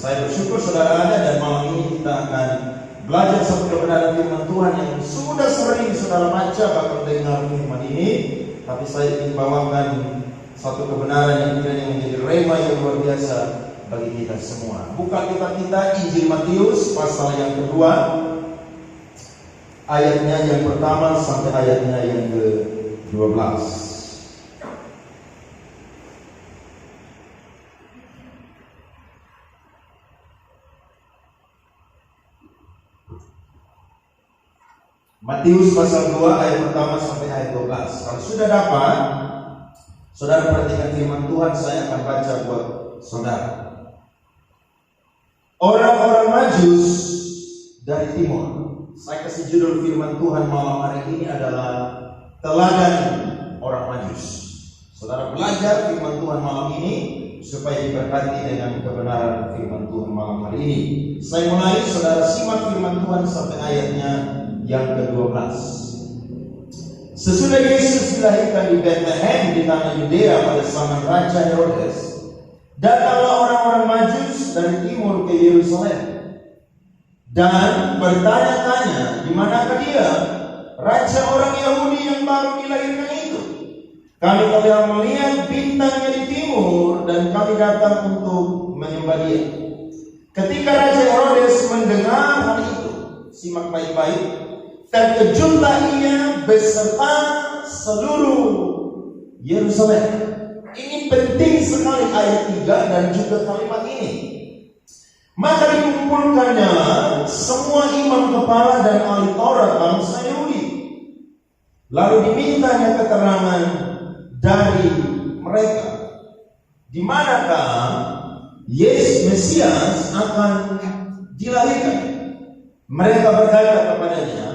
Saya bersyukur saudara ada, dan malam ini kita akan belajar satu kebenaran firman Tuhan yang sudah sering saudara baca bahkan dengar firman ini. Tapi saya ingin bawakan satu kebenaran yang kiranya menjadi rema yang luar biasa bagi kita semua. Buka kita Injil Matius pasal yang kedua, ayatnya yang pertama sampai ayatnya yang ke-12. Matius pasal 2 ayat pertama sampai ayat 12. Kalau sudah dapat, saudara perhatikan firman Tuhan, saya akan baca buat saudara. Orang-orang Majus dari timur. Saya kasih judul firman Tuhan malam hari ini adalah teladan orang Majus. Saudara belajar firman Tuhan malam ini supaya diberkati dengan kebenaran firman Tuhan malam hari ini. Saya mulai, saudara simak firman Tuhan sampai ayatnya yang ke-12. Sesudah Yesus dilahirkan di Bethlehem di tanah Yudea pada zaman Raja Herodes, datanglah orang-orang Majus dari timur ke Yerusalem dan bertanya-tanya, di manakah dia, raja orang Yahudi yang baru dilahirkan itu? Kami telah melihat bintangnya di timur dan kami datang untuk menyembah dia. Ketika Raja Herodes mendengar hal itu, simak baik-baik, terkejutlah ia beserta seluruh Yerusalem. Ini penting sekali ayat 3 dan juga kalimat ini. Maka dikumpulkannya semua imam kepala dan ahli Taurat bangsa Yahudi. Lalu dimintanya keterangan dari mereka, di manakah Yesus Mesias akan dilahirkan. Mereka berkata kepadanya,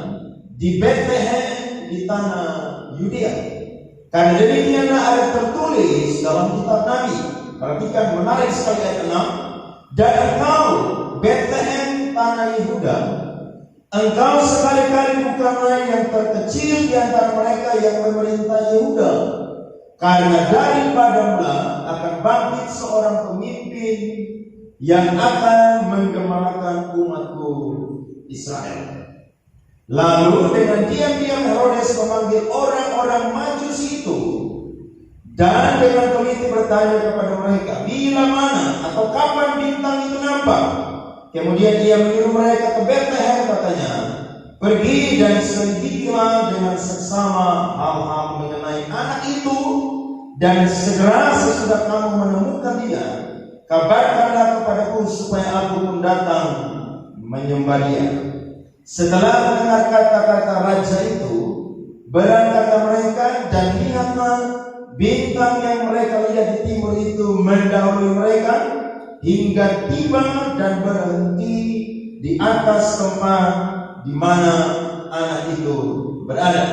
di Bethlehem di tanah Yudea. Karena demikianlah ada tertulis dalam kitab Nabi. Perhatikan, menarik sekali ayat 6. Dan engkau Bethlehem tanah Yehuda, engkau sekali-kali bukanlah yang terkecil di antara mereka yang memerintah Yehuda. Karena daripadamu akan bangkit seorang pemimpin yang akan menggembalakan umatku Israel. Lalu dengan diam-diam Herodes memanggil orang-orang Majus itu dan dengan teliti bertanya kepada mereka, bila mana atau kapan bintang itu nampak. Kemudian ia menyuruh mereka ke Bethlehem, katanya, pergi dan selidikilah dengan seksama hal-hal mengenai anak itu, dan segera sesudah kamu menemukan dia, kabarkanlah kepadaku supaya aku pun datang menyembah dia. Setelah mendengar kata-kata raja itu, berangkatlah mereka, dan lihatlah bintang yang mereka lihat di timur itu mendahului mereka hingga tiba dan berhenti di atas tempat di mana anak itu berada.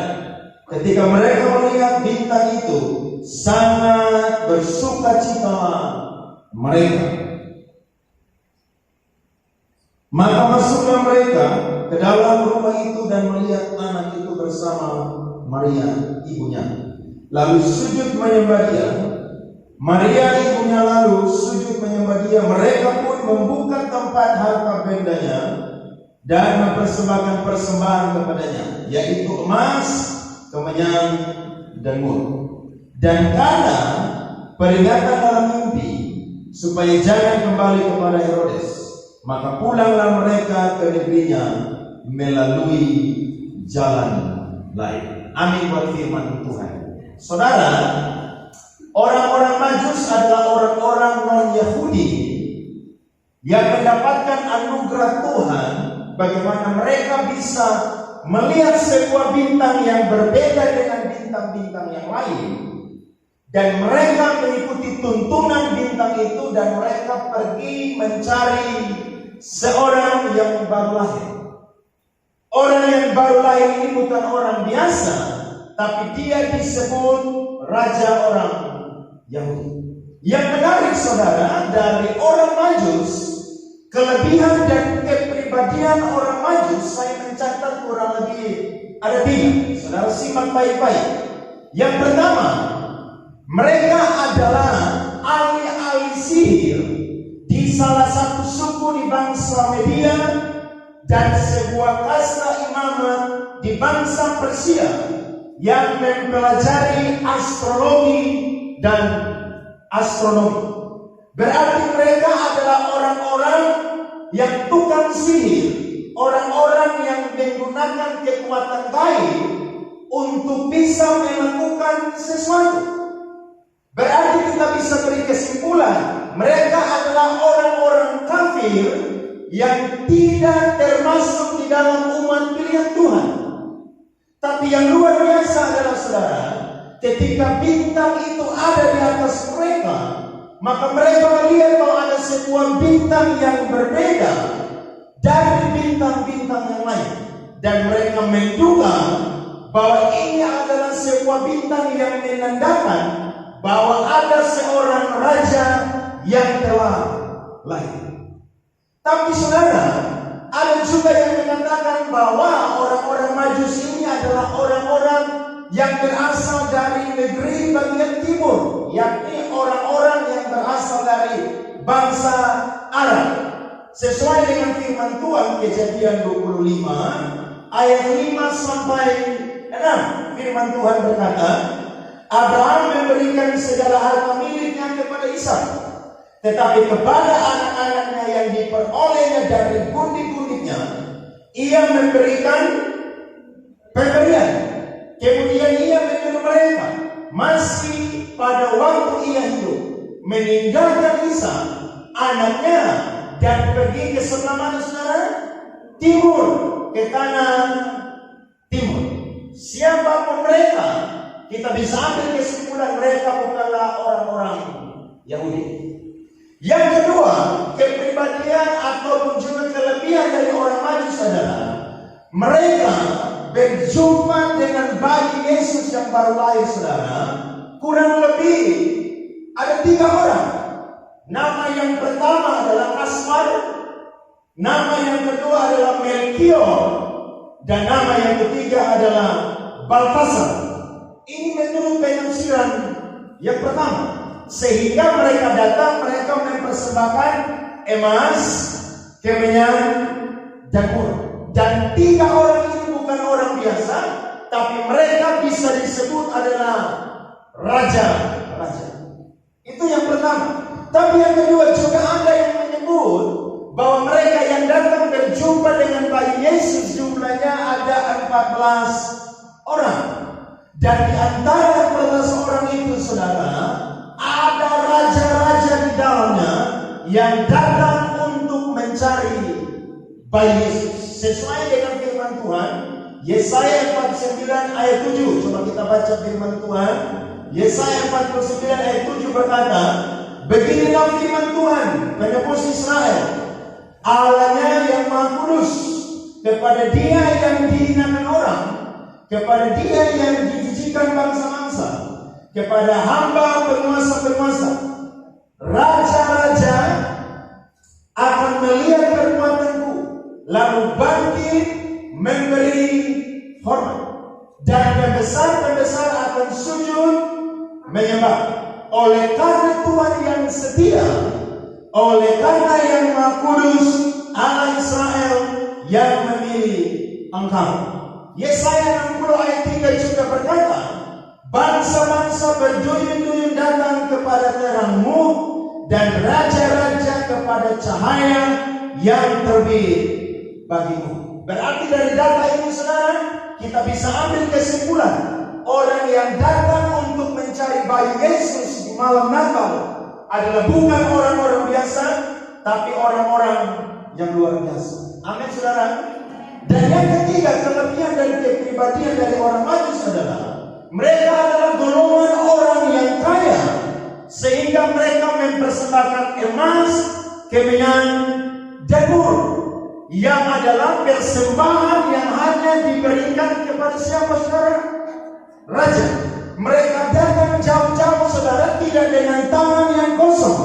Ketika mereka melihat bintang itu, sangat bersukacitalah mereka. Maka masuklah mereka ke dalam rumah itu dan melihat anak itu bersama Maria ibunya, lalu sujud menyembah dia. Maria ibunya lalu sujud menyembah dia. Mereka pun membuka tempat harta bendanya dan mempersembahkan persembahan kepadanya, yaitu emas, kemenyan, dan mur. Dan karena peringatan dalam mimpi supaya jangan kembali kepada Herodes, maka pulanglah mereka ke negerinya melalui jalan lain. Amin buat firman Tuhan. Saudara, orang-orang Majus adalah orang-orang non-Yahudi yang mendapatkan anugerah Tuhan, bagaimana mereka bisa melihat sebuah bintang yang berbeda dengan bintang-bintang yang lain. Dan mereka mengikuti tuntunan bintang itu, dan mereka pergi mencari seorang yang baru lahir. Orang yang baru lahir ini bukan orang biasa, tapi dia disebut raja orang Yahudi. Yang menarik saudara, dari orang Majus, kelebihan dan kepribadian orang Majus, saya mencatat kurang lebih ada 3. Saudara simak baik-baik. Yang pertama, mereka adalah ahli-ahli sihir di salah satu suku di bangsa Media dan sebuah kasta imamat di bangsa Persia yang mempelajari astrologi dan astronomi. Berarti mereka adalah orang-orang yang tukang sihir, orang-orang yang menggunakan kekuatan gaib untuk bisa melakukan sesuatu. Berarti kita bisa beri kesimpulan, mereka adalah orang-orang kafir yang tidak termasuk di dalam umat pilihan Tuhan. Tapi yang luar biasa adalah saudara, ketika bintang itu ada di atas mereka, maka mereka melihat bahwa ada sebuah bintang yang berbeda dari bintang-bintang yang lain. Dan mereka menduga bahwa ini adalah sebuah bintang yang menandakan bahwa ada seorang raja yang telah lahir. Tapi saudara, ada juga yang mengatakan bahwa orang-orang Majus ini adalah orang-orang yang berasal dari negeri bagian timur, yakni orang-orang yang berasal dari bangsa Arab. Sesuai dengan firman Tuhan Kejadian 25 ayat 5 sampai 6, firman Tuhan berkata, Abraham memberikan segala harta miliknya kepada Ishak, tetapi kepada anak-anaknya yang diperolehnya dari gundik-gundiknya, ia memberikan pemberian. Kemudian ia menyuruh mereka masih pada waktu ia hidup meninggalkan Ishak anaknya dan pergi ke sebelah mana saudara? Timur, ke tanah timur. Siapapun mereka, kita bisa ambil kesimpulan mereka bukanlah orang-orang Yahudi. Yang kedua, kepribadian ataupun juga kelebihan dari orang Majus adalah mereka berjumpa dengan bayi Yesus yang baru lahir saudara, kurang lebih ada 3 orang. Nama yang pertama adalah Asmar, nama yang kedua adalah Melchior, dan nama yang ketiga adalah Baltasar. Ini menurut penafsiran yang pertama. Sehingga mereka datang, mereka mempersembahkan emas, kemenyan, dan mur. Dan 3 orang ini bukan orang biasa, tapi mereka bisa disebut adalah raja-raja. Itu yang pertama. Tapi yang kedua juga ada yang menyebut bahwa mereka yang datang berjumpa dengan bayi Yesus jumlahnya ada 14 orang. Dan di antara 14 orang itu saudara, ada raja-raja di dalamnya yang datang untuk mencari bayi Yesus. Sesuai dengan firman Tuhan, Yesaya 49 ayat 7. Coba kita baca firman Tuhan. Yesaya 49 ayat 7 berkata, beginilah firman Tuhan, penebus Israel, Allahnya yang Maha Kudus, kepada Dia yang dihinakan orang, kepada Dia yang dijijikan bangsa-bangsa, kepada hamba penguasa-penguasa, raja-raja akan melihat perbuatanku, lalu bangkit memberi hormat, dan pembesar-pembesar akan sujud menyembah. Oleh karena Tuhan yang setia, oleh karena yang Maha Kudus, Allah Israel yang memilih engkau. Yesaya 60 ayat 3 juga berkata, bangsa-bangsa berduyun-duyun datang kepada terangmu, dan raja-raja kepada cahaya yang terbit bagimu. Berarti dari data ini saudara, kita bisa ambil kesimpulan, orang yang datang untuk mencari bayi Yesus di malam Natal adalah bukan orang-orang biasa, tapi orang-orang yang luar biasa. Amin saudara. Dan yang ketiga, kelebihan dan kepribadian dari orang Majus adalah mereka adalah golongan orang yang kaya, sehingga mereka mempersembahkan emas, kemenyan, dan mur, yang adalah persembahan yang hanya diberikan kepada siapa saudara? Raja. Mereka datang jauh-jauh saudara, tidak dengan tangan yang kosong,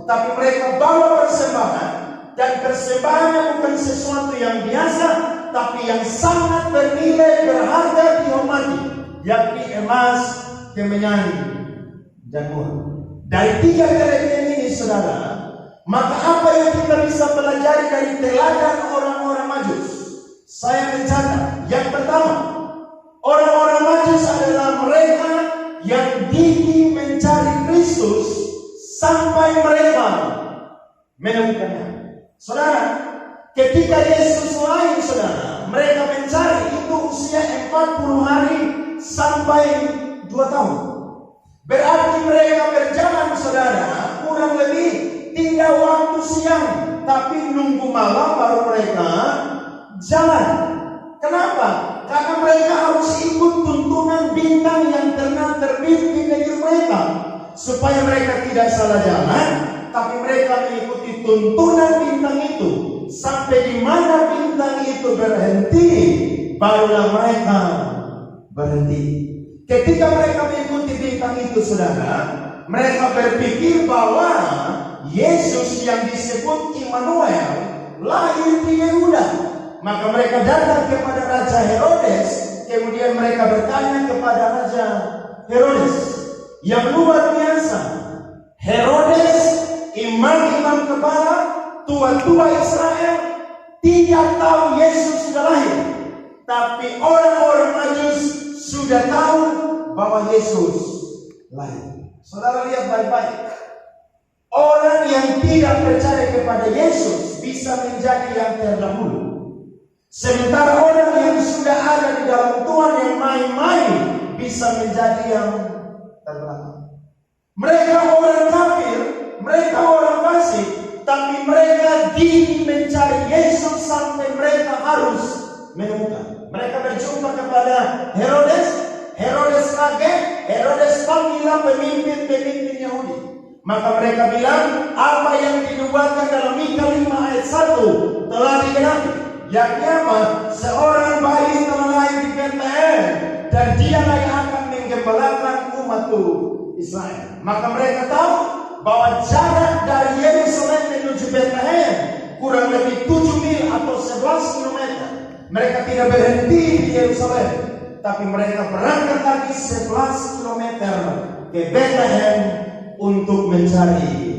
tapi mereka bawa persembahan, dan persembahannya bukan sesuatu yang biasa, tapi yang sangat bernilai, berharga, dihormati, yakni emas, kemenyan, dan mur. Dari 3 kelebihan ini saudara, Maka apa yang kita bisa pelajari dari teladan orang-orang Majus? Saya mencatat, yang pertama, orang-orang Majus adalah mereka yang gigih mencari Kristus sampai mereka menemukannya. Saudara, ketika Yesus lahir, saudara, mereka mencari itu usia 40 hari sampai 2 tahun. Berarti mereka berjalan, saudara, kurang lebih tidak waktu siang, tapi nunggu malam baru mereka jalan. Kenapa? Karena mereka harus ikut tuntunan bintang yang tengah terbit di negeri mereka, supaya mereka tidak salah jalan, tapi mereka mengikuti tuntunan bintang itu. Sampai di mana bintang itu berhenti, barulah mereka berhenti. Ketika mereka mengikuti bintang itu, saudara, mereka berpikir bahwa Yesus yang disebut Immanuel lahir di Yehuda. Maka mereka datang kepada Raja Herodes. Kemudian mereka bertanya kepada Raja Herodes yang luar biasa. Herodes, imam-imam kepala, tua-tua Israel, tidak tahu Yesus sudah lahir. Tapi orang-orang Majus sudah tahu bahwa Yesus lahir. Saudara lihat baik-baik. Orang yang tidak percaya kepada Yesus bisa menjadi yang terdahulu. Sementara orang yang sudah ada di dalam Tuhan yang main-main bisa menjadi yang terbelakang. Mereka orang kafir, mereka orang fasik, tapi mereka gigih mencari Yesus sampai mereka harus menemukan. Mereka berjumpa kepada Herodes. Herodes kaget. Herodes panggillah pemimpin-pemimpin Yahudi. Maka mereka bilang, apa yang dinubuatkan dalam Mika 5 ayat 1 telah digenapi. Yakni apa? Seorang bayi telah lahir di Bethlehem, dan dialah yang akan menggembalakan umatku Israel. Maka mereka tahu bahwa jarak dari Yerusalem menuju Bethlehem kurang lebih 7 mil atau 11 km. Mereka tidak berhenti di Yerusalem, tapi mereka berangkat lagi 11 km ke Bethlehem untuk mencari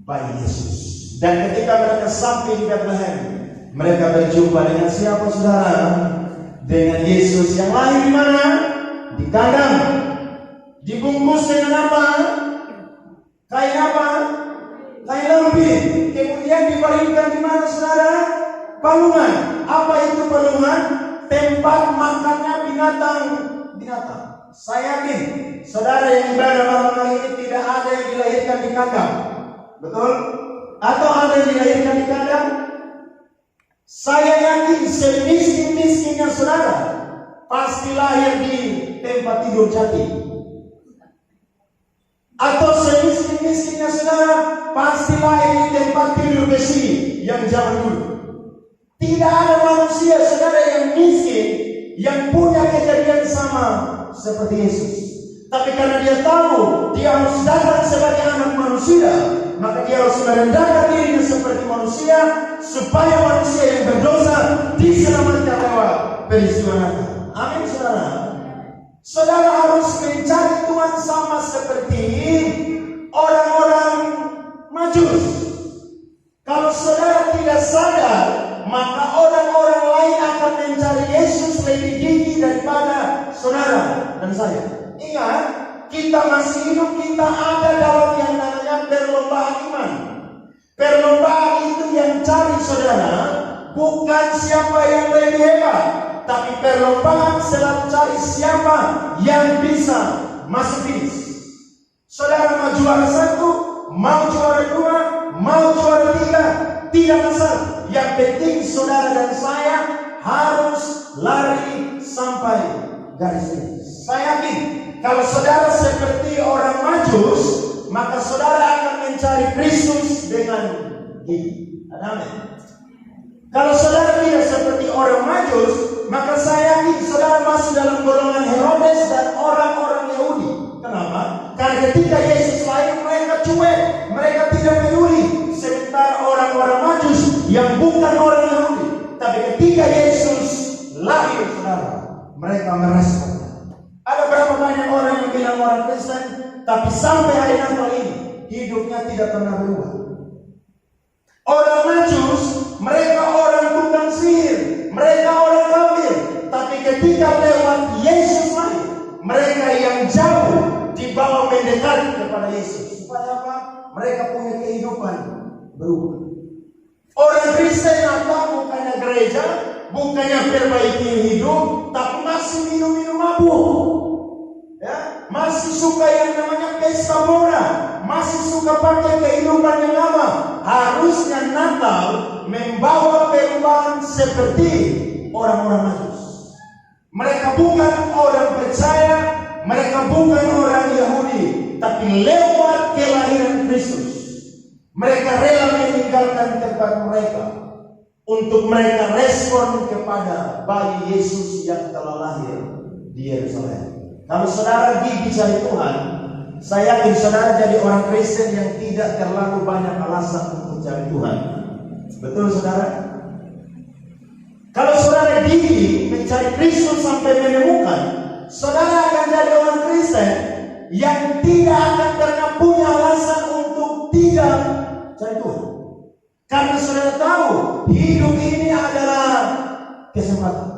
bayi Yesus. Dan ketika mereka sampai di Bethlehem, mereka berjumpa dengan siapa, saudara? Dengan Yesus yang lahir di mana? Di kandang. Dibungkus dengan apa? Kain apa? Kain lampin. Kemudian dibaringkan di mana, saudara? Palungan. Apa itu palungan? Tempat makannya binatang. Saya yakin saudara yang ibadah malam hari ini tidak ada yang dilahirkan di kandang. Betul? Atau ada yang dilahirkan di kandang? Saya yakin semiskin-miskinnya saudara pasti lahir di tempat tidur jati. Atau semiskin-miskinnya saudara pasti lahir di tempat tidur besi yang zaman dulu. Tidak ada manusia saudara yang miskin yang punya kejadian sama seperti Yesus. Tapi karena dia tahu dia harus datang sebagai anak manusia, maka dia harus merendahkan dirinya seperti manusia, supaya manusia yang berdosa diselamatkan lewat peristiwa Natal. Amin, saudara. Saudara harus mencari Tuhan sama seperti orang-orang Majus. Kalau saudara tidak sadar, maka orang-orang lain akan mencari Yesus lebih gigih daripada saudara dan saya. Ingat, kita masih hidup, kita ada dalam yang namanya perlombaan iman. Perlombaan itu yang cari saudara bukan siapa yang lebih hebat, tapi perlombaan selalu cari siapa yang bisa masuk finish. Saudara mau juara 1, mau juara 2, mau juara 3, tidak masalah. Yang penting saudara dan saya harus lari sampai garis finish. Saya yakin kalau saudara seperti orang Majus, maka saudara akan mencari Kristus dengan gigih. Amin. Kalau saudara tidak seperti orang Majus, maka saya yakin saudara masuk dalam golongan Herodes dan orang-orang Yahudi. Kenapa? Karena ketika Yesus lahir mereka cuek, mereka tidak peduli. Sementara orang-orang Majus yang bukan orang Yahudi, tapi ketika Yesus lahir saudara, mereka merespon. Ada berapa banyak orang yang bilang orang Kristen, tapi sampai hari Natal ini hidupnya tidak pernah berubah. Orang Majus, mereka orang tukang sihir, mereka orang kafir. Tapi ketika lewat Yesus lahir, mereka yang jauh dibawa mendekat kepada Yesus. Supaya apa? Mereka punya kehidupan berubah. Orang Kristen atau bukannya gereja, bukannya perbaiki hidup, tapi masih minum-minum mabuk. Ya, masih suka yang namanya pesta pora, masih suka pakai kehidupan yang lama. Harusnya Natal membawa perubahan seperti orang-orang Majus. Mereka bukan orang percaya, mereka bukan orang Yahudi, tapi lewat kelahiran Kristus, mereka rela meninggalkan tempat mereka untuk mereka respon kepada bayi Yesus yang telah lahir di Yerusalem. Kalau saudara gigi cari Tuhan, saya yakin saudara jadi orang Kristen yang tidak terlalu banyak alasan untuk cari Tuhan. Betul saudara? Kalau saudara gigi mencari Kristus sampai menemukan, saudara akan jadi orang Kristen yang tidak akan pernah punya alasan untuk tidak cari Tuhan. Karena saudara tahu, hidup ini adalah kesempatan.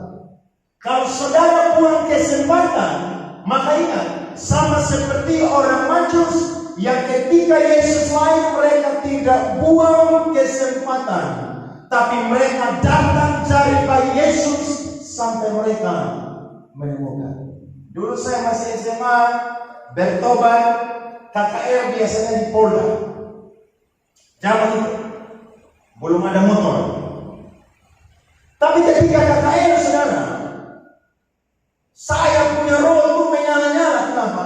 Kalau saudara buang kesempatan, maka ingat, sama seperti orang Majus yang ketika Yesus lahir mereka tidak buang kesempatan, tapi mereka datang cari bayi Yesus sampai mereka menemukan. Dulu saya masih SMA, bertobat, KKR biasanya di Polda. Zaman itu belum ada motor. Tapi ketika KKR, saudara, saya punya roh itu menyala-nyala. Kenapa?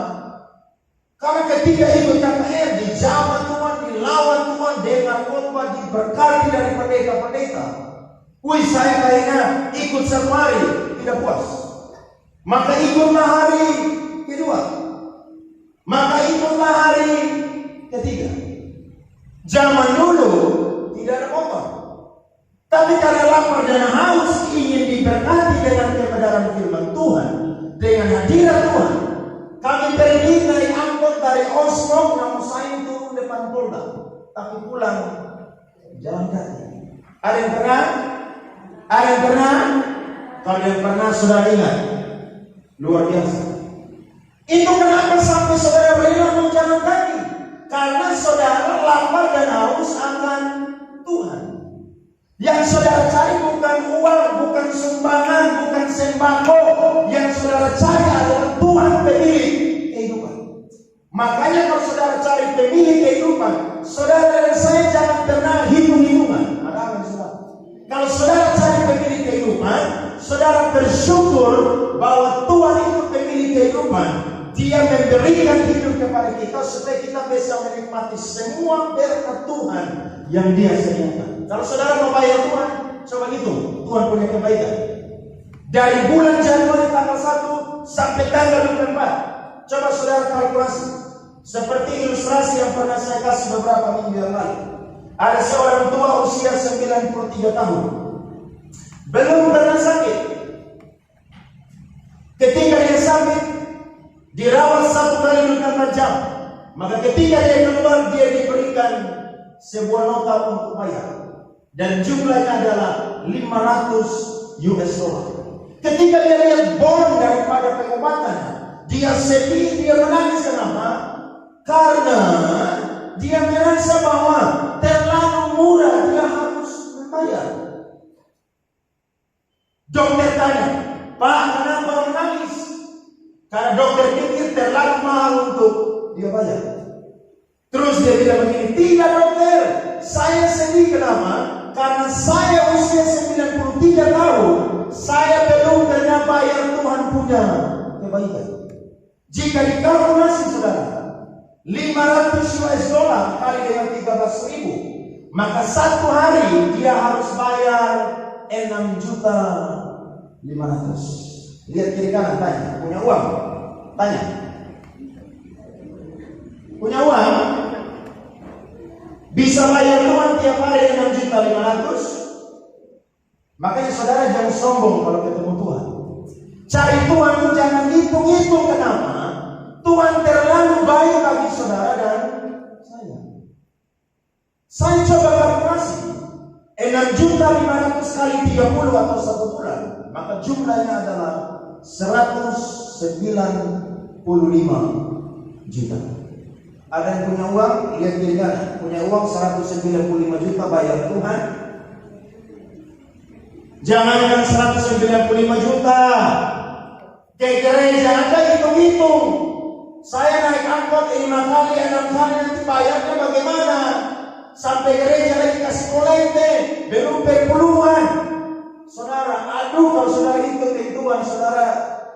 Karena ketika ikut KKR, dijamah Tuhan, dilawan Tuhan, dengar khotbah, diberkati dari pendeta-pendeta. Wih, saya kayaknya ikut satu hari tidak puas. Maka ikutlah hari kedua. Maka ikutlah hari ketiga. Zaman dulu tidak ada motor. Tapi karena lapar dan haus ingin diberkati dengan kebenaran firman Tuhan, dengan hadirat Tuhan, kami pergi naik angkot dari Oslo, namun saya turun depan Polda, tapi pulang jalan kaki. Ada yang pernah? Ada yang pernah? Kalau yang pernah saudara ingat, luar biasa. Itu kenapa sampai saudara rela menjalan kaki? Karena saudara lapar dan haus akan Tuhan. Yang saudara cari bukan uang, bukan sumbangan, bukan sembako. Yang saudara cari adalah Tuhan pemilik kehidupan. Makanya kalau saudara cari pemilik kehidupan, saudara dan saya jangan pernah hitung-hitungan. Ada apa saudara? Kalau saudara cari pemilik kehidupan, saudara bersyukur bahwa Tuhan itu pemilik kehidupan. Dia memberikan hidup kepada kita supaya kita bisa menikmati semua berkat Tuhan yang Dia sediakan. Kalau saudara mau bayar Tuhan, coba hitung Tuhan punya kebaikan. Dari bulan Januari tanggal 1 sampai tanggal 24, coba saudara kalkulasi. Seperti ilustrasi yang pernah saya kasih beberapa minggu yang lalu. Ada seorang tua usia 93 tahun, belum pernah sakit. Ketika dia sakit, dirawat 1 kali 24 jam. Maka ketika dia keluar, dia diberikan sebuah nota untuk bayar. Dan jumlahnya adalah $500. Ketika dia lihat bon daripada pengobatan, dia sedih, dia menangis. Kenapa? Karena dia merasa bahwa terlalu murah, dia harus membayar. Dokter tanya, Pak, kenapa menangis? Karena dokter pikir terlalu mahal untuk dia bayar. Terus dia bilang begini, tidak dokter, saya sedih. Kenapa? Karena saya usia 93 tahun, saya belum pernah bayar Tuhan punya kebaikan. Jika dikalkulasi saudara, $500 kali dengan 13.000, maka 1 hari dia harus bayar 6.500.000. Lihat kiri kanan, tanya, punya uang? Tanya, punya uang? Bisa bayar Tuhan tiap hari 6.500.000? Makanya saudara jangan sombong kalau ketemu Tuhan. Cari Tuhan itu jangan hitung-hitung. Kenapa? Tuhan terlalu baik bagi saudara dan saya. Saya coba kalkulasi 6.500 kali 30 atau 1 bulan, maka jumlahnya adalah 195 juta. Ada yang punya uang, lihat kiri kanan, punya uang 195 juta, bayar Tuhan. Jangankan 195 juta, ke gereja Anda hitung-hitung. Saya naik angkot 5 kali, 6 kali, nanti bayarnya bagaimana? Sampai gereja lagi kasih kolekte, belum perpuluhan. Saudara, aduh kalau saudara hitung-hitungan, saudara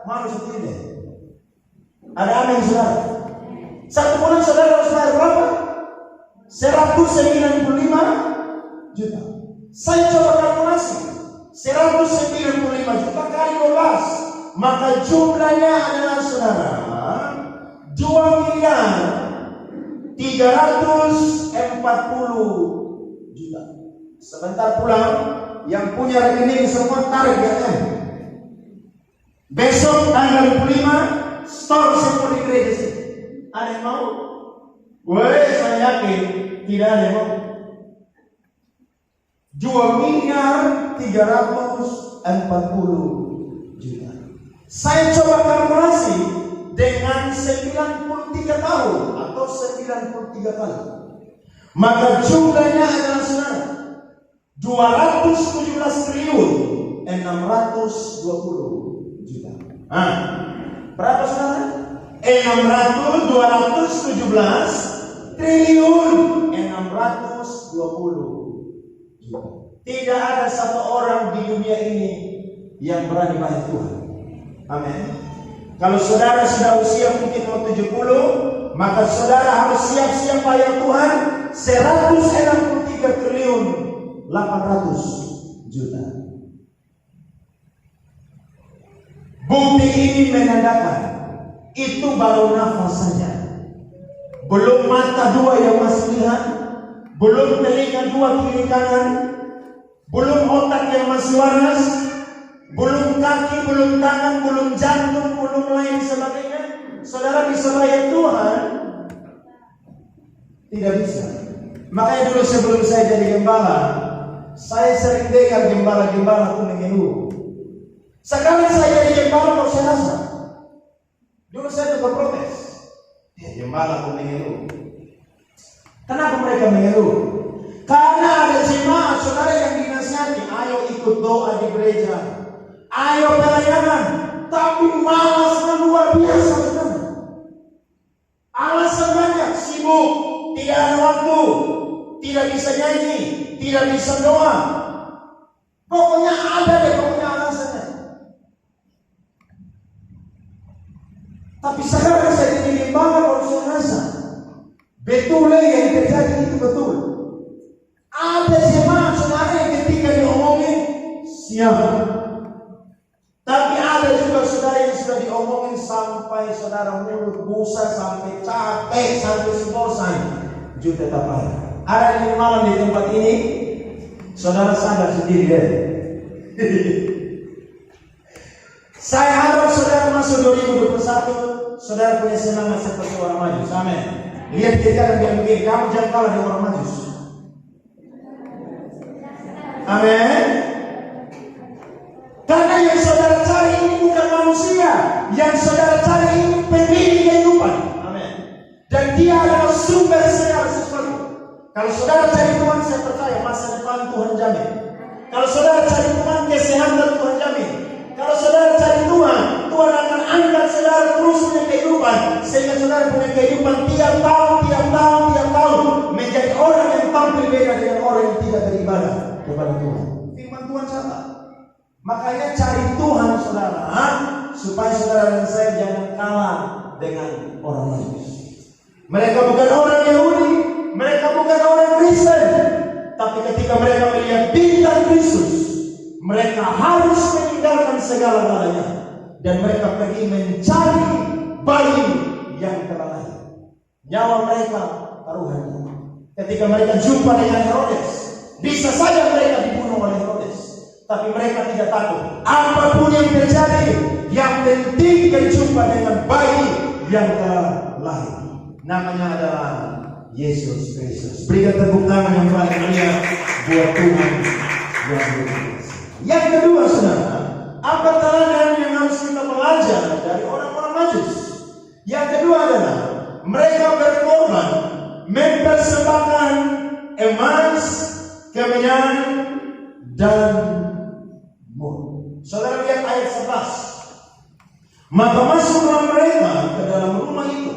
malu sendiri. Ada amin saudara? 1 bulan saudara harus bayar berapa? 195 juta. Saya coba kalkulasi, 195 juta kali 12, maka jumlahnya adalah saudara 2.340 juta. Sebentar pulang, yang punya rekening semua tarik ya kan? Besok tanggal 25 store semua di gereja sini. Ada yang mau? Woi, saya yakin tidak ada yang mau. 2.340 juta. Saya coba kalkulasi dengan 93 tahun atau 93 kali. Maka jumlahnya adalah saudara 217 triliun 620 juta. Berapa saudara? 217 triliun 620 juta. Tidak ada satu orang di dunia ini yang berani bayar Tuhan. Amin. Kalau saudara sudah usia mungkin mau 70, maka saudara harus siap-siap bayar Tuhan 163 triliun 800 juta. Bukti ini menandakan itu baru nafas saja. Belum mata dua yang masih lihat, belum telinga dua kiri kanan, belum otak yang masih waras, belum kaki, belum tangan, belum jantung, belum lain sebagainya. Saudara bisa bayar Tuhan? Tidak bisa. Makanya dulu sebelum saya jadi gembala, saya sering dengar gembala-gembala itu mengeluh. Sekarang saya jadi gembala, kok saya rasa dulu saya juga protes. Gembala itu mengeluh. Kenapa mereka mengeluh? Karena ada jemaat saudara yang dinasihati, ayo ikut doa di gereja, ayo pelayanan, tapi malasnya luar biasa saudara. Alasan banyak, sibuk, tidak ada waktu, tidak bisa nyanyi, tidak bisa doa. Pokoknya ada deh, pokoknya alasannya. Tapi sekarang saya jadi gembala, kalau saya rasa betul yang terjadi itu betul. Ada jemaat saudara yang ketika diomongin siap, tapi ada juga saudara yang sudah diomongin sampai saudara mulut busa, sampai capek, sampai bosan, juga tetap ada. Ada yang malam di tempat ini, saudara sadar sendiri ya. Saya harap saudara masuk 2021, saudara punya semangat seperti orang Majus. Amin. Lihat kita dan dia begini, kamu jangan kalah dengan orang Majus. Amin. Karena yang saudara cari ini bukan manusia, yang saudara cari ini pemilik kehidupan. Amin. Dan dia adalah sumber segala sesuatu. Kalau saudara cari Tuhan, saya percaya masa depan Tuhan jamin. Kalau saudara cari Tuhan, kesehatan Tuhan jamin. Kalau saudara cari Tuhan, Tuhan akan angkat saudara terus punya kehidupan, sehingga saudara punya kehidupan tiap tahun menjadi orang yang tampil beda dengan orang yang tidak beribadah kepada Tuhan. Firman Tuhan catat. Makanya cari Tuhan saudara, supaya saudara dan saya jangan kalah dengan orang lain. Mereka bukan orang Yahudi, mereka bukan orang Kristen, tapi ketika mereka melihat bintang Kristus, mereka harus meninggalkan segala-galanya dan mereka pergi mencari bayi yang telah lahir. Nyawa mereka taruhannya. Ketika mereka jumpa dengan Herodes, bisa saja mereka dibunuh oleh Herodes, tapi mereka tidak takut. Apapun yang terjadi, yang penting berjumpa dengan bayi yang telah lahir. Namanya adalah Yesus Kristus. Berikan tepuk tangan yang paling meriah buat Tuhan yang berkuasa. Yang kedua, saudara, apa teladan yang harus kita belajar dari orang-orang Majus? Yang kedua adalah mereka berkorban, mempersembahkan emas, kemenyan, dan mur. Saudara lihat ayat 11. Maka masuklah mereka ke dalam rumah itu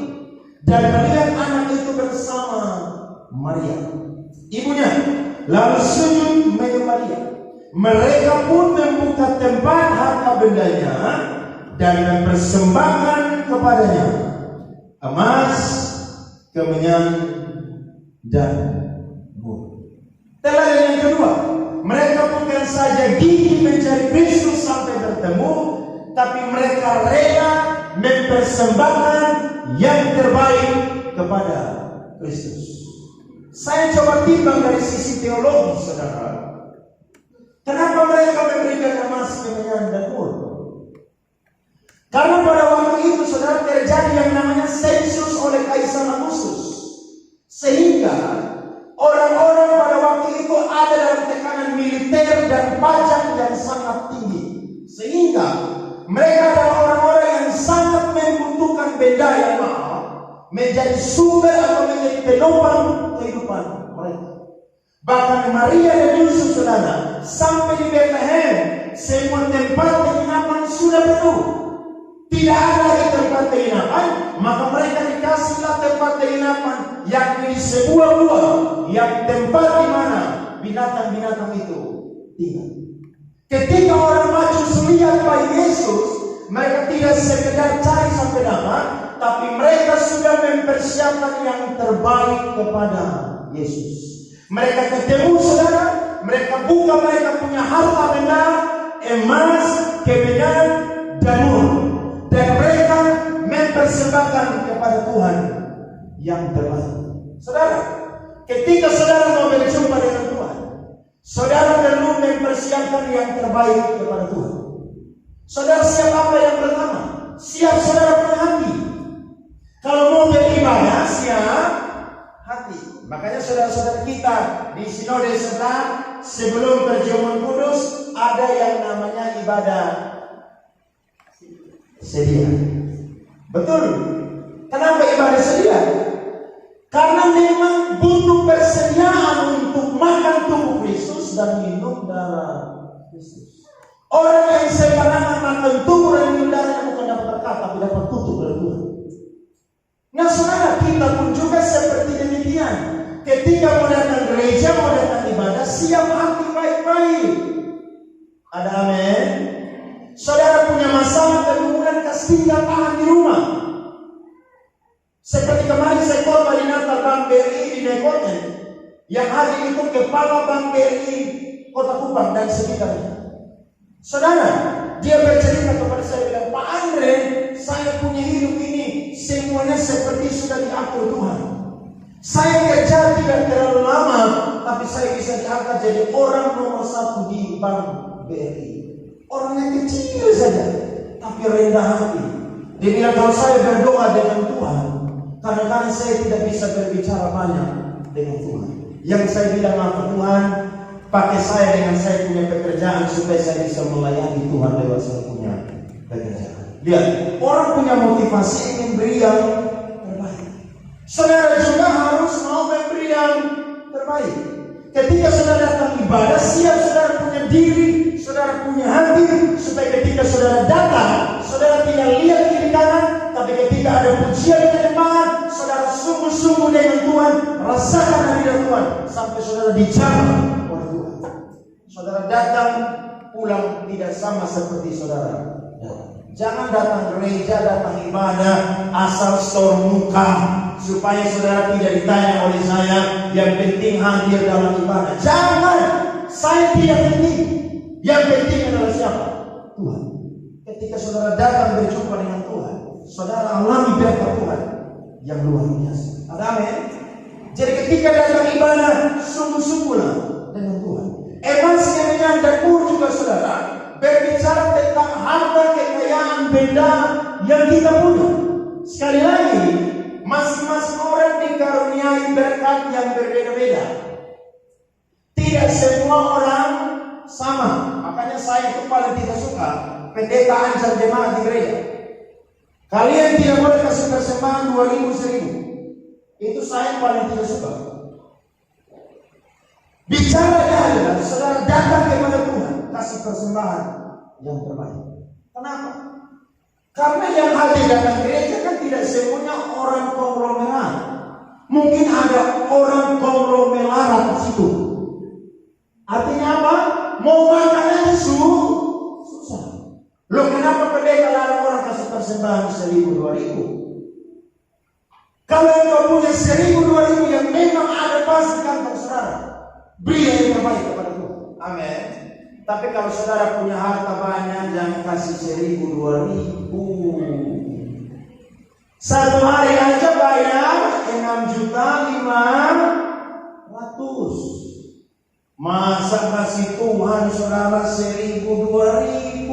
dan melihat anak itu bersama Maria, ibunya, lalu sujud menyembah dia. Mereka pun membuka tempat harta bendanya dan mempersembahkan kepadanya emas, kemenyan, dan mur. Teladan yang kedua, mereka bukan saja gigih mencari Kristus sampai bertemu, tapi mereka rela mempersembahkan yang terbaik kepada Kristus. Saya coba timbang dari sisi teologi, saudara. Kenapa mereka memberikan emas, kemenyan, dan mur? Karena pada waktu itu, saudara, terjadi yang namanya sensus oleh Kaisar Agustus. Sehingga orang-orang pada waktu itu ada dalam tekanan militer dan pajak yang sangat tinggi. Sehingga mereka adalah orang-orang yang sangat membutuhkan benda yang mahal menjadi sumber atau menjadi penopang kehidupan mereka. Bahkan Maria dan Yusuf, saudara, sampai di Bethlehem, semua tempat penginapan sudah penuh. Tidak ada lagi tempat penginapan, maka mereka dikasihlah tempat penginapan yang di sebuah gua, yang tempat di mana binatang-binatang itu tinggal. Ketika orang Majus lihat bayi Yesus, mereka tidak sekedar cari sampai dapat, tapi mereka sudah mempersiapkan yang terbaik kepada Yesus. Mereka ketemu, saudara, mereka buka mereka punya harta benda, emas, kemenyan, dan mur, dan mereka mempersembahkan kepada Tuhan yang terbaik. Saudara, ketika saudara mau berjumpa dengan Tuhan, saudara perlu mempersiapkan yang terbaik kepada Tuhan. Saudara siap apa yang pertama? Siap saudara punya hati. Kalau mau beribadah, siap hati. Makanya saudara-saudara kita di Sinode Sebelah, sebelum perjamuan kudus, ada yang namanya ibadah sedia. Betul. Kenapa ibadah sedia? Karena memang butuh persediaan untuk makan tubuh Kristus dan minum darah Kristus. Orang yang sembarangan makan tubuh dan minum darahnya bukan dapat berkat, tapi dapat tutup dari Tuhan. Nah, saudara, kita pun juga seperti demikian. Ketika mau datang gereja, mau datang ibadah, siap hati baik-baik. Ada amin? Saudara punya masalah dan kemudian kasih tinggal tahan di rumah. Seperti kemarin saya khotbah di Natal Bank BRI di Nekoten, yang hari itu kepala Bank BRI Kota Kupang dan sekitarnya. Saudara, dia bercerita kepada saya, bilang, Pak Andre, saya punya hidup ini semuanya seperti sudah diatur Tuhan. Saya kerja tidak terlalu lama, tapi saya bisa diangkat jadi orang nomor 1 di Bank BRI. Orang yang kecil saja, tapi rendah hati. Dia bilang, kalau saya berdoa dengan Tuhan, kadang-kadang saya tidak bisa berbicara banyak dengan Tuhan. Yang saya bilang, apa Tuhan, pakai saya dengan saya punya pekerjaan supaya saya bisa melayani Tuhan lewat saya punya pekerjaan. Lihat, orang punya motivasi ingin beri yang terbaik. Saudara juga harus mau memberi yang terbaik. Ketika saudara datang ibadah, siap saudara punya diri, saudara punya hati, supaya ketika saudara datang, saudara tidak lihat kiri kanan, tapi ketika ada pujian di depan, saudara sungguh-sungguh dengan Tuhan, rasakan hadirat Tuhan, sampai saudara dijamah oleh Tuhan. Saudara datang, pulang tidak sama seperti saudara. Jangan datang gereja, datang ibadah, asal store muka, supaya saudara tidak ditanya oleh saya, yang penting hadir dalam ibadah. Jangan, saya tidak penting. Yang penting adalah siapa? Tuhan. Ketika saudara datang berjumpa dengan Tuhan, saudara alami berkat Tuhan yang luar biasa. Ada amin? Jadi ketika datang ibadah, sungguh-sungguhlah dengan Tuhan. Emas, kemenyan, dan mur juga saudara berbicara tentang harta kekayaan benda yang kita punya. Sekali lagi, Masing-masing orang dikaruniai berkat yang berbeda-beda. Tidak semua orang sama. Makanya saya itu paling tidak suka pendeta ancar jemaat di gereja. Kalian tidak boleh kasih persembahan 2.000, 1.000. Itu saya paling tidak suka. Bicaranya adalah saudara datang kepada Tuhan, kasih persembahan yang terbaik. Kenapa? Karena yang hadir datang gereja kan tidak semuanya orang konglomerat. Mungkin ada orang konglomerat di situ. Artinya apa? Mau makan aja susah. Loh, kenapa pendeta larang orang kasih persembahan 1.000, 2.000? Kalau engkau punya 1.000, 2.000 yang memang ada pas di kantong saudara, beri yang terbaik kepada Tuhan. Amin. Tapi kalau saudara punya harta banyak, jangan kasih 1.000, 2.000. Satu hari aja bayar 6.500.000. Masa kasih Tuhan saudara 1.000, 2.000?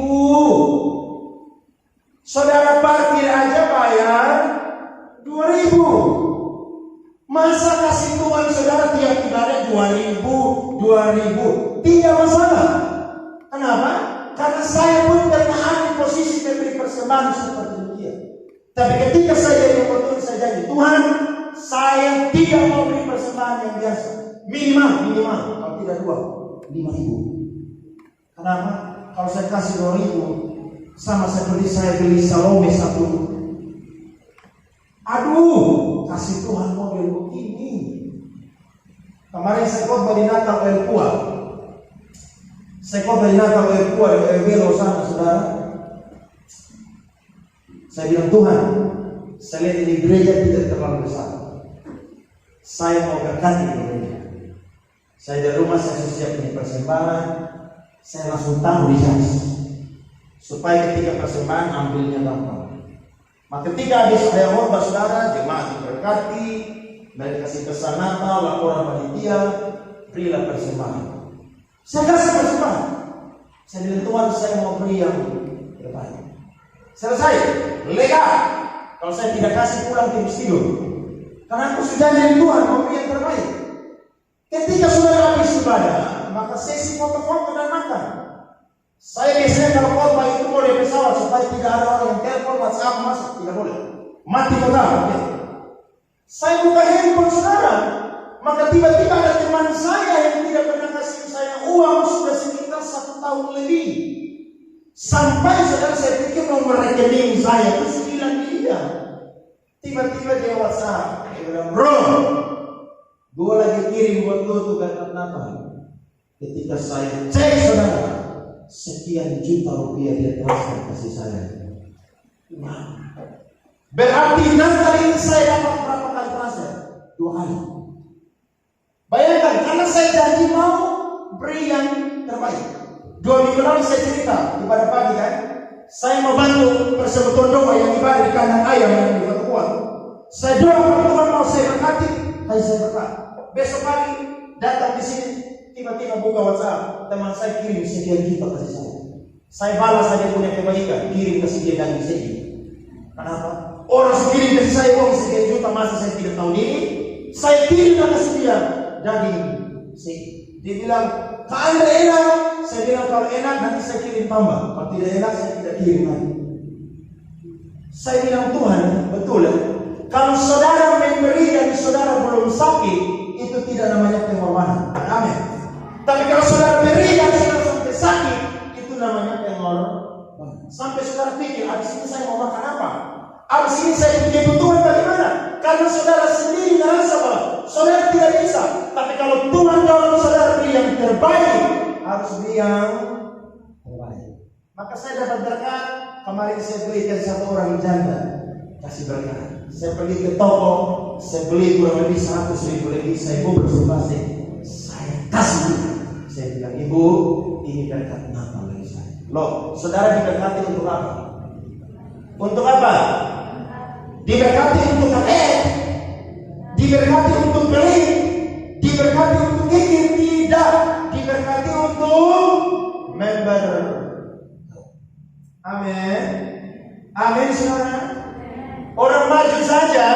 Saudara parkir aja bayar 2.000. Masa kasih Tuhan saudara tiap ibadah 2.000? Tidak masalah. Kenapa? Karena saya pun pernah ada di posisi memberi persembahan seperti dia. Tapi ketika saya jadi betul, saya janji, Tuhan, saya tidak mau beri persembahan yang biasa. Minimal, kalau tidak 5.000. Kenapa? Kalau saya kasih 2.000, sama seperti saya beli Salome 1. Aduh, kasih Tuhan model begini. Kemarin saya khotbah di Natal Elpua. Saya khotbah di Natal Elpua di Elvelo sana, saudara. Saya bilang, Tuhan, saya lihat ini gereja tidak terlalu besar. Saya mau berkati gereja. Saya dari rumah, saya siap ini persembahan. Saya langsung taruh di jas, supaya ketika persembahan ambilnya gampang. Maka ketika habis saya khotbah saudara, jemaat diberkati, dan dikasih pesan Natal, laporan panitia, berilah persembahan. Saya kasih persembahan. Saya bilang, Tuhan, saya mau beri yang terbaik. Selesai, lega. Kalau saya tidak kasih, pulang tidur tidur. Karena aku sudah janji Tuhan mau beri yang terbaik. Ketika saudara habis ibadah, maka sesi foto-foto dan makan. Saya biasanya kalau khotbah itu boleh pesawat supaya tidak ada orang yang telepon, WhatsApp masuk, tidak boleh. Mati total. Ya. Saya buka handphone saudara, maka tiba-tiba ada teman saya yang tidak pernah kasih saya uang sudah sekitar 1 tahun lebih. Sampai saudara saya pikir nomor rekening saya itu 9 miliar. Tiba-tiba dia WhatsApp, dia bilang, bro, gue lagi kirim buat lo tuh berkat Natal. Ketika saya cek saudara, sekian juta rupiah dia transfer kasih saya. Wow. Berarti Natal ini saya dapat berapa kali transfer? 2 kali. Bayangkan, karena saya janji mau beri yang terbaik. 2 minggu lalu saya cerita ibadah pagi kan, saya mau bantu persekutuan doa yang ibadah di kandang ayam yang di Batuan. Saya doa Tuhan mau saya berkati, saya berkat. Besok pagi datang di sini, tiba-tiba buka WhatsApp, teman saya kirim sekian juta kasih saya. Saya balas saja punya kebaikan, kirim kasih dia daging sedih. Kenapa? Orang kirim kasih saya uang sekian juta, masa saya tidak tahu diri? Saya kirim kasih dia daging sedih. Dia bilang, kalau Anda enak, saya bilang kalau enak nanti saya kirim tambah. Kalau tidak enak saya tidak kirim lagi. Saya bilang Tuhan, betul ya. Kalau saudara memberi dan saudara belum sakit, itu tidak namanya pengorbanan. Amin. Tapi kalau saudara beri dan saudara sampai sakit, itu namanya pengorbanan. Sampai saudara pikir, abis ini saya mau makan apa? Abis ini saya punya kebutuhan bagaimana? Karena saudara sendiri merasa bahwa saudara tidak bisa. Tapi kalau Tuhan tolong saudara beri yang terbaik, harus beri yang terbaik. Maka saya dapat berkat. Kemarin saya berikan 1 orang janda, kasih berkat. Saya pergi ke toko, saya beli kurang lebih 100.000 lebih. Saya bersumpah, saya kasih. Saya bilang, Ibu, ini berkat Natal bagi saya. Loh, saudara diberkati untuk apa? Untuk apa? Diberkati untuk diberkati untuk beli, diberkati untuk gigit, tidak, diberkati untuk member. Amin. Amin saudara. Orang maju saja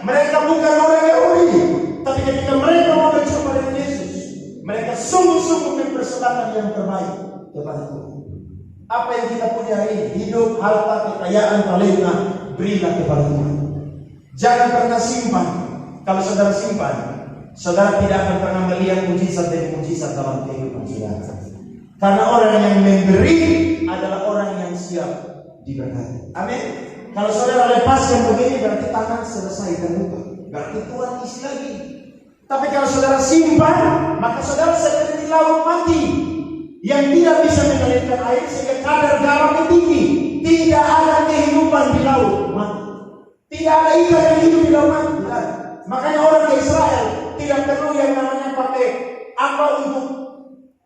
Mereka bukan orang Yahudi, tapi ketika mereka mau berjumpa dengan Yesus, mereka sungguh-sungguh mempersembahkan yang terbaik kepada Tuhan. Apa yang kita punya hari ini, hidup, harta, kekayaan, talenta, berilah kepada Tuhan. Jangan pernah simpan. Kalau saudara simpan, saudara tidak akan pernah melihat mujizat demi mujizat dalam kehidupan saudara. Karena orang yang memberi adalah orang yang siap diberkati. Amin. Kalau saudara lepaskan begini, berarti tangan selesai terbuka. Berarti Tuhan isi lagi. Tapi kalau saudara simpan, maka saudara seperti laut mati yang tidak bisa mengalirkan air sehingga kadar garamnya tinggi. Tidak ada kehidupan di laut mati. Tidak ada ikan yang hidup di laut mati. Makanya orang ke Israel tidak perlu yang namanya pakai apa untuk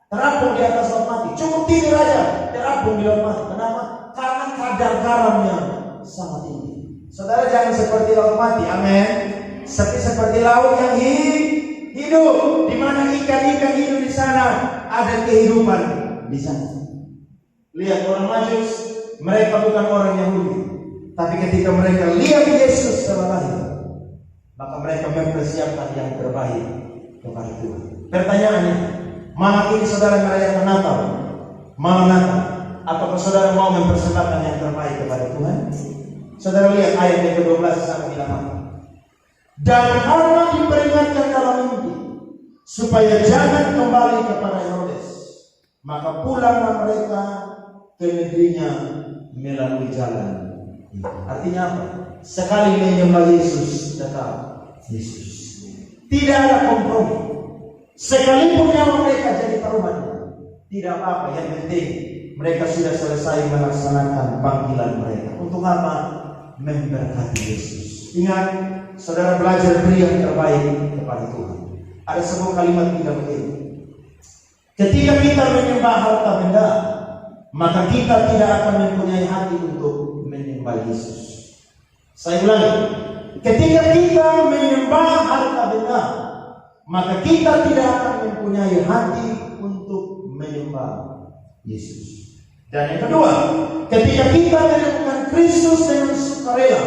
terapung di atas laut mati. Cukup tidur aja terapung di laut mati. Kenapa? Karena kadar garamnya sangat tinggi. Saudara jangan seperti laut mati. Amin. Seperti laut yang hidup, di mana ikan-ikan hidup di sana, ada kehidupan di sana. Lihat orang Majus, mereka bukan orang Yahudi, tapi ketika mereka lihat Yesus telah lahir, maka mereka mempersiapkan yang terbaik kepada Tuhan. Pertanyaannya, malam ini saudara merayakan Natal, malam Natal, apakah saudara mau mempersembahkan yang terbaik kepada Tuhan? Saudara lihat ayat yang ke-12 sampai 8. Dan karena diperingatkan dalam mimpi, supaya jangan kembali kepada Herodes, maka pulanglah mereka ke negerinya melalui jalan. Artinya apa? Sekali menyembah Yesus, tetap Yesus. Tidak ada kompromi. Sekalipun nyawa mereka jadi taruhannya, tidak apa-apa. Yang penting mereka sudah selesai melaksanakan panggilan mereka. Untuk apa? Memberkati Yesus. Ingat, saudara belajar beri yang terbaik kepada Tuhan. Ada sebuah kalimat kita begini: ketika kita menyembah harta benda, maka kita tidak akan mempunyai hati untuk menyembah Yesus. Saya ulangi, ketika kita menyembah harta benda, maka kita tidak akan mempunyai hati untuk menyembah Yesus. Dan yang kedua, ketika kita menemukan Kristus dengan sukarela,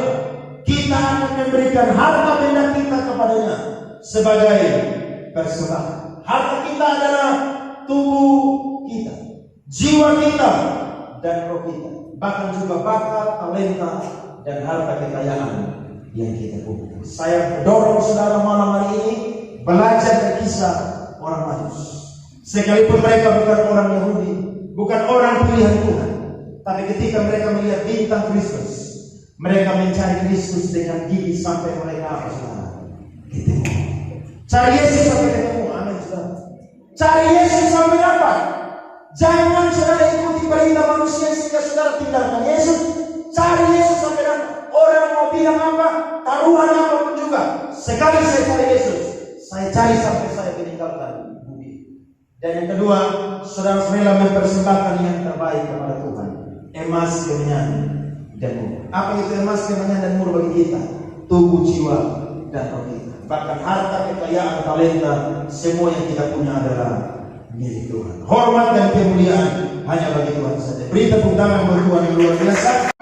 kita akan memberikan harta benda kita kepadanya sebagai persembahan. Harta kita adalah tubuh kita, jiwa kita, dan roh kita. Bahkan juga bakat, talenta, dan harta kekayaan yang kita punya. Saya mendorong saudara malam hari ini belajar dari kisah orang Majus. Sekalipun mereka bukan orang Yahudi, bukan orang pilihan Tuhan, tapi ketika mereka melihat bintang Kristus, mereka mencari Kristus dengan gigi sampai mereka apa saudara? Ketemu. Cari Yesus sampai ketemu. Amin saudara. Cari Yesus sampai dapat. Jangan saudara ikuti perintah manusia sehingga saudara tinggalkan Yesus. Cari Yesus sampai dapat. Orang mau bilang apa, taruhan apapun juga. Sekali saya cari Yesus, saya cari sampai saya meninggalkan bumi. Dan yang kedua, saudara rela mempersembahkan yang terbaik kepada Tuhan. Emas, kemenyan, dan murah. Apa itu emas, kemenyan, dan murah bagi kita? Tubuh, jiwa, dan roh kita. Bahkan harta, kekayaan, talenta, semua yang kita punya adalah milik Tuhan. Hormat dan kemuliaan hanya bagi Tuhan saja. Beri tepuk tangan buat Tuhan yang luar biasa.